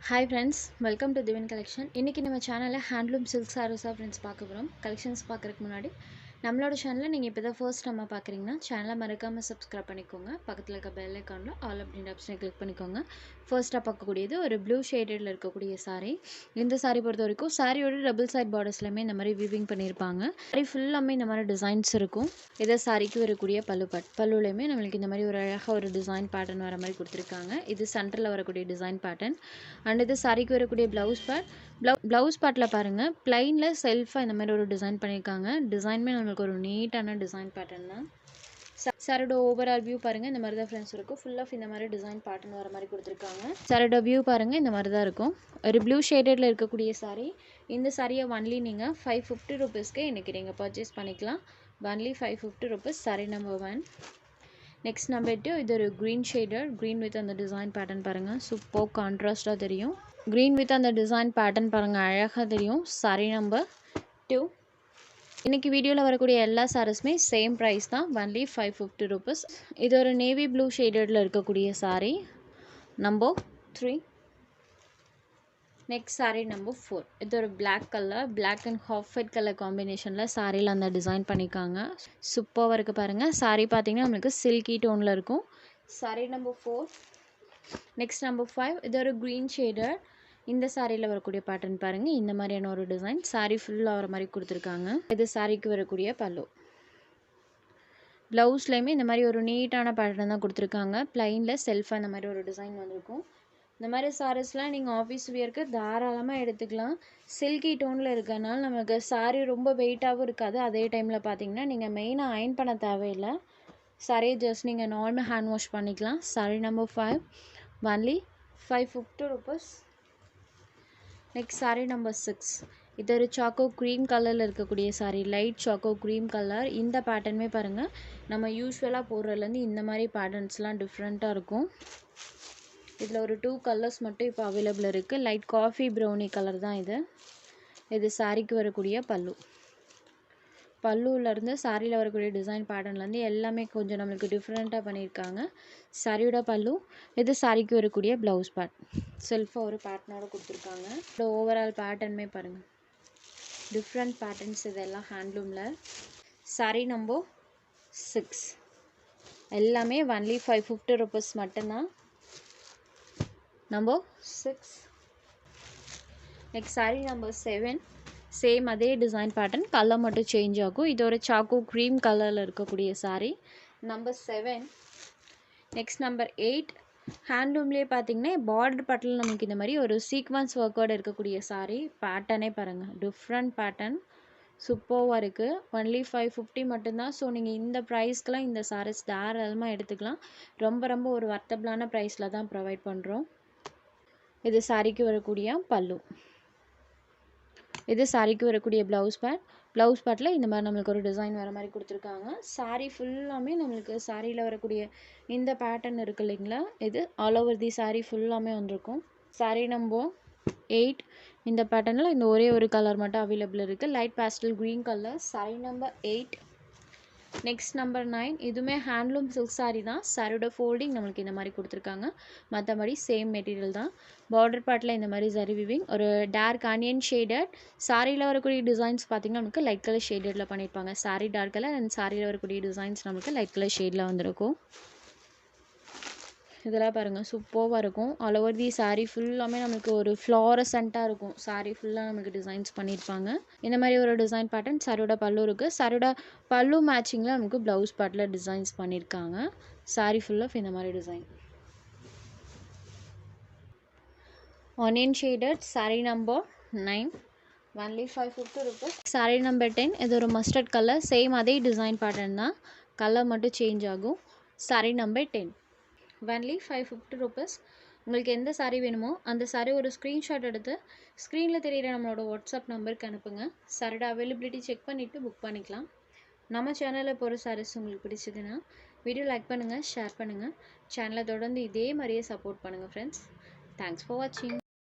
Hi friends, welcome to Divine Collection. இன்னைக்கு நம்ம சேனல்ல ஹேண்ட்லூம் சில்க் சாரீஸா ஃப்ரெண்ட்ஸ் பார்க்க போறோம். கலெக்ஷன்ஸ் பார்க்கறதுக்கு முன்னாடி நம்மளோட சேனலை நீங்க இப்போதான் ஃபர்ஸ்ட் டைம் பார்க்குறீங்கன்னா சேனலை மறக்காம சப்ஸ்கிரைப் பண்ணிக்கோங்க. பக்கத்துல இருக்க பெல் ஐகான்ல ஆல் அப்படின்ற ஆப்ஷனை கிளிக் பண்ணிக்கோங்க. ஃபர்ஸ்ட்டாக பார்க்கக்கூடியது ஒரு ப்ளூ ஷேடட்ல இருக்கக்கூடிய saree. இந்த saree பொறுத்த வரைக்கும் சாரியோட டபுள் சைட் பார்டர்ஸ்லையுமே இந்த மாதிரி வீவிங் பண்ணியிருப்பாங்க. saree ஃபுல்லாமே இந்த மாதிரி டிசைன்ஸ் இருக்கும். இதை சாரிக்கு வரக்கூடிய பல்லுலையுமே நம்மளுக்கு இந்த மாதிரி ஒரு அழகாக ஒரு டிசைன் பேட்டர்ன் வர மாதிரி கொடுத்துருக்காங்க. இது சென்டரில் வரக்கூடிய டிசைன் பேட்டர்ன். அண்ட் இது சாரிக்கு வரக்கூடிய ப்ளவுஸ் பார்ட்டில் பாருங்கள் பிளைனில் செல்ஃபாக இந்த மாதிரி ஒரு டிசைன் பண்ணியிருக்காங்க. டிசைனுமே நம்மளுக்கு ஒரு நீட்டான டிசைன் பேட்டர்ன் தான். சாரோட ஓவரால் வியூ பாருங்கள் இந்த மாதிரி தான் ஃப்ரெண்ட்ஸ் இருக்கும். ஃபுல் ஆஃப் இந்த மாதிரி டிசைன் பேட்டர்ன் வர மாதிரி கொடுத்துருக்காங்க. சாரோட வியூ பாருங்கள் இந்த மாதிரி தான் இருக்கும். ஒரு ப்ளூ ஷேடடில் இருக்கக்கூடிய சாரீ. இந்த சாரியை ஒன்லி நீங்கள் 550 ருபீஸ்க்கு இன்றைக்கி நீங்கள் பர்ச்சேஸ் பண்ணிக்கலாம். Only 550 rupees sari number 1. Next number 2 இது ஒரு க்ரீன் ஷேடர். க்ரீன் வித் அந்த டிசைன் பேட்டர்ன் பாருங்கள் சூப்பர் கான்ட்ராஸ்டாக தெரியும். க்ரீன் வித் அந்த டிசைன் பேட்டர்ன் பாருங்கள் அழகாக தெரியும். சாரீ நம்பர் 2. இன்றைக்கி வீடியோவில் வரக்கூடிய எல்லா சாரீஸுமே சேம் ப்ரைஸ் தான். Only 550 rupees. இது ஒரு நேவி ப்ளூ ஷேடடில் இருக்கக்கூடிய sari number 3. Next sari number 4. இது ஒரு black and half white colour காம்பினேஷனில் சாரியில் அந்த டிசைன் பண்ணியிருக்காங்க. சூப்பராக இருக்குது பாருங்கள். சாரீ பார்த்தீங்கன்னா நம்மளுக்கு சில்கி டோனில் இருக்கும். சாரீ நம்பர் 4. நெக்ஸ்ட் நம்பர் 5 இது ஒரு க்ரீன் ஷேடர். இந்த சாரியில் வரக்கூடிய பேட்டர்ன் பாருங்கள் இந்த மாதிரியான ஒரு டிசைன். சாரீ ஃபுல்லாக வர மாதிரி கொடுத்துருக்காங்க. இது சாரிக்கு வரக்கூடிய பல்லு. ப்ளவுஸ்லேயுமே இந்த மாதிரி ஒரு நீட்டான பேட்டர்ன் தான் கொடுத்துருக்காங்க. ப்ளைனில் செல்ஃபாக இந்த மாதிரி ஒரு டிசைன் வந்திருக்கும். இந்த மாதிரி சாரீஸ்லாம் நீங்கள் ஆஃபீஸ் வியருக்கு தாராளமாக எடுத்துக்கலாம். சில்கி டோனில் இருக்கனால நமக்கு சாரீ ரொம்ப வெயிட்டாகவும் இருக்காது. அதே டைமில் பார்த்தீங்கன்னா நீங்கள் மெயினாக அயர்ன் பண்ண தேவையில்லை. சாரியை ஜஸ்ட் நீங்கள் நார்மல் ஹேண்ட் வாஷ் பண்ணிக்கலாம். Sari number 5 only 550 rupees. Next sari number 6. இது ஒரு சாக்கோ க்ரீம் கலரில் இருக்கக்கூடிய sari. Light choco cream colour. இந்த பேட்டர்னுமே பாருங்கள் நம்ம யூஸ்வலாக போடுறதுலேருந்து இந்த மாதிரி பேட்டர்ன்ஸ்லாம் டிஃப்ரெண்ட்டாக இருக்கும். இதில் ஒரு 2 கலர்ஸ் மட்டும் இப்போ அவைலபிள் இருக்குது. லைட் காஃபி ப்ரௌனி கலர் தான் இது. இது சாரிக்கு வரக்கூடிய பல்லுவிலேருந்து சாரியில் வரக்கூடிய டிசைன் பேட்டர்ன்லேருந்து எல்லாமே கொஞ்சம் நம்மளுக்கு டிஃப்ரெண்ட்டாக பண்ணியிருக்காங்க. சாரியோட பல்லு. இது சாரிக்கு வரக்கூடிய ப்ளவுஸ் பார்ட். செல்ஃபாக ஒரு பேட்டர்னோடு கொடுத்துருக்காங்க. இந்த ஓவரால் பேட்டர்னுமே பாருங்கள் டிஃப்ரெண்ட் பேட்டர்ன்ஸ். இதெல்லாம் ஹேண்ட்லூமில். சாரீ நம்பர் 6 எல்லாமே ஒன்லி 550 ருபீஸ் மட்டும்தான். Number 6. Next sari number 7. Same அதே டிசைன் பேட்டர்ன், கலர் மட்டும் சேஞ்ச் ஆகும். இது ஒரு சாக்கோ க்ரீம் கலரில் இருக்கக்கூடிய சாரீ நம்பர் 7. Next number 8. ஹேண்ட்லூம்லேயே பார்த்தீங்கன்னா பார்டர் பட்டில் நமக்கு இந்த மாதிரி ஒரு சீக்வன்ஸ் ஒர்க்கோடு இருக்கக்கூடிய சாரீ. பேட்டர்னே பாருங்கள் டிஃப்ரெண்ட் பேட்டர்ன் சூப்பராக இருக்குது. ஒன்லி 550 மட்டும்தான். ஸோ நீங்கள் இந்த ப்ரைஸ்க்கெலாம் இந்த சாரீஸ் தாராளமாக எடுத்துக்கலாம். ரொம்ப ஒரு வர்த்தபிளான ப்ரைஸில் தான் ப்ரொவைட் பண்ணுறோம். இது சாரிக்கு வரக்கூடிய பல்லு. இது சாரிக்கு வரக்கூடிய ப்ளவுஸ் பார்ட்டில் இந்த மாதிரி நம்மளுக்கு ஒரு டிசைன் வர மாதிரி கொடுத்துருக்காங்க. சாரீ ஃபுல்லாமே நம்மளுக்கு சாரியில் வரக்கூடிய இந்த பேட்டர்ன் இருக்குது இல்லைங்களா, இது ஆல் ஓவர் தி சாரீ ஃபுல்லாமே வந்திருக்கும். சாரீ நம்பர் 8. இந்த பேட்டர்னில் இந்த ஒரே ஒரு கலர் மட்டும் அவைலபிள் இருக்குது. Light pastel green colour. Sari number 8. Next number 9. இதுவுமே ஹேண்ட்லூம் சில்க் சாரீ தான். சாரியோட ஃபோல்டிங் நம்மளுக்கு இந்த மாதிரி கொடுத்துருக்காங்க. மற்றபடி சேம் மெட்டீரியல் தான். பார்டர் பார்ட்டில் இந்த மாதிரி சரி விவிங் ஒரு டார்க் ஆனியன் ஷேடட். சாரியில் வரக்கூடிய டிசைன்ஸ் பார்த்திங்கன்னா நமக்கு லைட் கலர் ஷேடடில் பண்ணியிருப்பாங்க. சாரீ டார்க் கலர் அண்ட் சாரியில் வரக்கூடிய டிசைன்ஸ் நமக்கு லைட் கலர் ஷேடில் வந்திருக்கும். இதெல்லாம் பாருங்கள் சூப்பராக இருக்கும். ஆல் ஓவர் தி சாரீ ஃபுல்லாமே நமக்கு ஒரு ஃப்ளாரசண்ட்டாக இருக்கும். சாரீ ஃபுல்லாக நமக்கு டிசைன்ஸ் பண்ணியிருப்பாங்க. இந்த மாதிரி ஒரு டிசைன் பேட்டர்ன். சாரியோட பல்லு இருக்குது. சாரியோட பல்லு மேட்சிங்கில் நமக்கு ப்ளவுஸ் பார்ட்டில் டிசைன்ஸ் பண்ணியிருக்காங்க. சாரீ ஃபுல்லாக இந்த மாதிரி design. Onion shaded. Sari number 9 only 550 rupees. Sari number 10. இது ஒரு மஸ்டர்ட் கலர். சேம் அதே டிசைன் பேட்டர்ன் தான், கலர் மட்டும் சேஞ்ச் ஆகும். Sari number 10 only 550 rupees. உங்களுக்கு எந்த சாரீ வேணுமோ அந்த சாரீ ஒரு ஸ்க்ரீன்ஷாட் எடுத்து ஸ்க்ரீனில் தெரியிற நம்மளோட வாட்ஸ்அப் நம்பருக்கு அனுப்புங்க. சாரியோட அவைலபிலிட்டி செக் பண்ணிவிட்டு புக் பண்ணிக்கலாம். நம்ம சேனலில் இப்போ ஒரு சாரீஸ் உங்களுக்கு பிடிச்சதுன்னா வீடியோ லைக் பண்ணுங்கள், ஷேர் பண்ணுங்கள். சேனலை தொடர்ந்து இதே மாதிரியே சப்போர்ட் பண்ணுங்கள் ஃப்ரெண்ட்ஸ். தேங்க்ஸ் ஃபார் வாட்சிங்.